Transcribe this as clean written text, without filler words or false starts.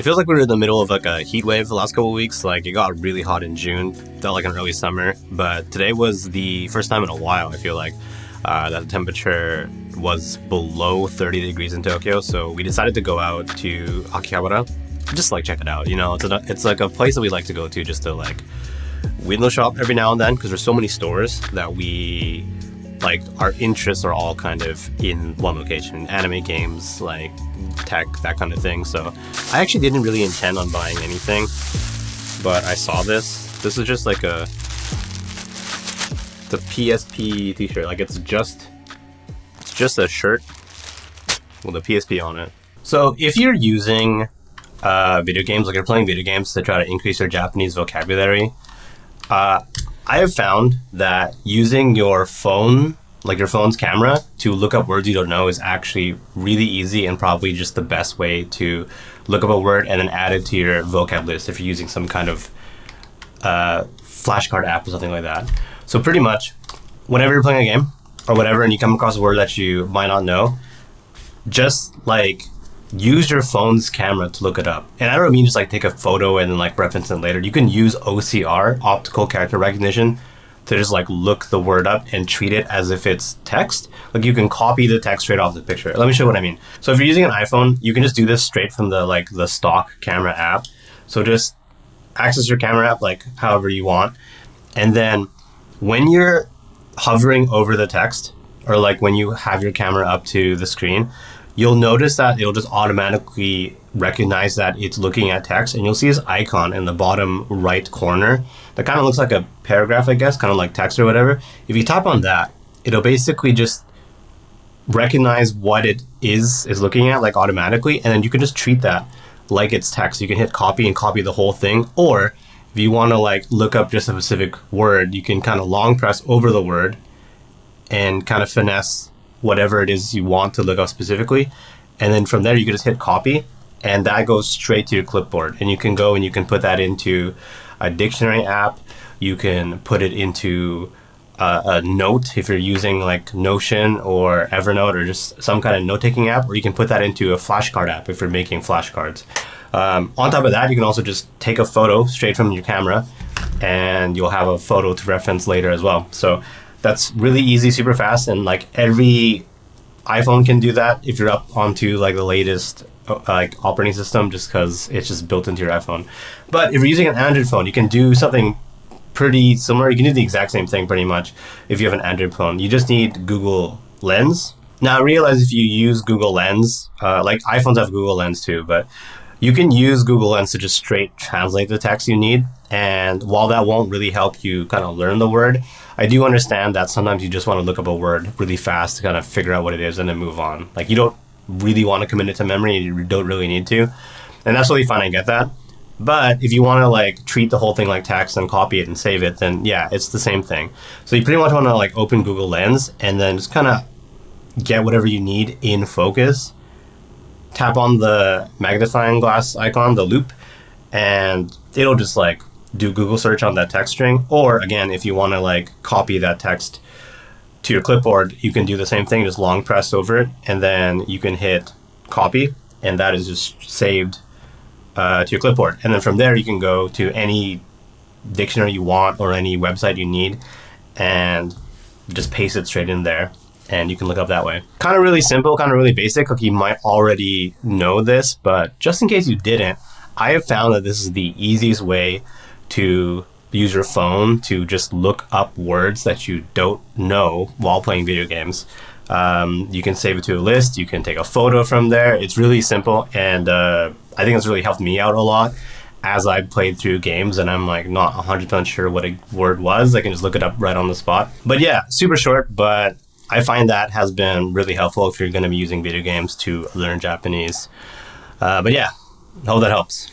feels like we were in the middle of like a heat wave the last couple of weeks. Like it got really hot in June, felt like an early summer. But today was the first time in a while, I feel like, that the temperature was below 30 degrees in Tokyo. So we decided to go out to Akihabara, just like check it out. You know, it's like a place that we like to go to just to like window shop every now and then because there's so many stores that we like our interests are all kind of in one location. Anime, games, like tech, that kind of thing. So I actually didn't really intend on buying anything, but I saw this. This is just like the PSP t-shirt. Like it's just a shirt with a PSP on it. So if you're using video games, like you're playing video games to try to increase your Japanese vocabulary, I have found that using your phone, like your phone's camera, to look up words you don't know is actually really easy and probably just the best way to look up a word and then add it to your vocab list if you're using some kind of flashcard app or something like that. So pretty much, whenever you're playing a game or whatever and you come across a word that you might not know, just like use your phone's camera to look it up. And I don't mean just like take a photo and then like reference it later. You can use OCR, optical character recognition, to just like look the word up and treat it as if it's text. Like you can copy the text straight off the picture. Let me show you what I mean. So if you're using an iPhone, you can just do this straight from the stock camera app. So just access your camera app like however you want. And then when you're hovering over the text, or like when you have your camera up to the screen, you'll notice that it'll just automatically recognize that it's looking at text, and you'll see this icon in the bottom right corner that kind of looks like a paragraph, I guess, kind of like text or whatever. If you tap on that, it'll basically just recognize what it is looking at, like automatically, and then you can just treat that like it's text. You can hit copy and copy the whole thing, or if you want to like look up just a specific word, you can kind of long press over the word and kind of finesse whatever it is you want to look up specifically. And then from there, you can just hit copy, and that goes straight to your clipboard. And you can go and you can put that into a dictionary app. You can put it into a note if you're using like Notion or Evernote or just some kind of note-taking app, or you can put that into a flashcard app if you're making flashcards. On top of that, you can also just take a photo straight from your camera, and you'll have a photo to reference later as well. So that's really easy, super fast, and like every iPhone can do that if you're up onto like the latest like operating system, just because it's just built into your iPhone. But if you're using an Android phone, you can do something pretty similar. You can do the exact same thing pretty much if you have an Android phone. You just need Google Lens. Now I realize if you use Google Lens, like iPhones have Google Lens too, but you can use Google Lens to just straight translate the text you need. And while that won't really help you kind of learn the word, I do understand that sometimes you just want to look up a word really fast to kind of figure out what it is and then move on. Like you don't really want to commit it to memory, and you don't really need to. And that's really fine, I get that. But if you want to like treat the whole thing like text and copy it and save it, then yeah, it's the same thing. So you pretty much want to like open Google Lens and then just kind of get whatever you need in focus. Tap on the magnifying glass icon, the loop, and it'll just like do Google search on that text string. Or again, if you want to like copy that text to your clipboard, you can do the same thing, just long press over it, and then you can hit copy, and that is just saved to your clipboard. And then from there, you can go to any dictionary you want or any website you need and just paste it straight in there, and you can look up that way. Kind of really simple, kind of really basic. Like you might already know this, but just in case you didn't, I have found that this is the easiest way to use your phone to just look up words that you don't know while playing video games. You can save it to a list. You can take a photo from there. It's really simple, and I think it's really helped me out a lot as I played through games and I'm like not 100% sure what a word was. I can just look it up right on the spot. But yeah, super short, but I find that has been really helpful if you're going to be using video games to learn Japanese. But yeah, I hope that helps.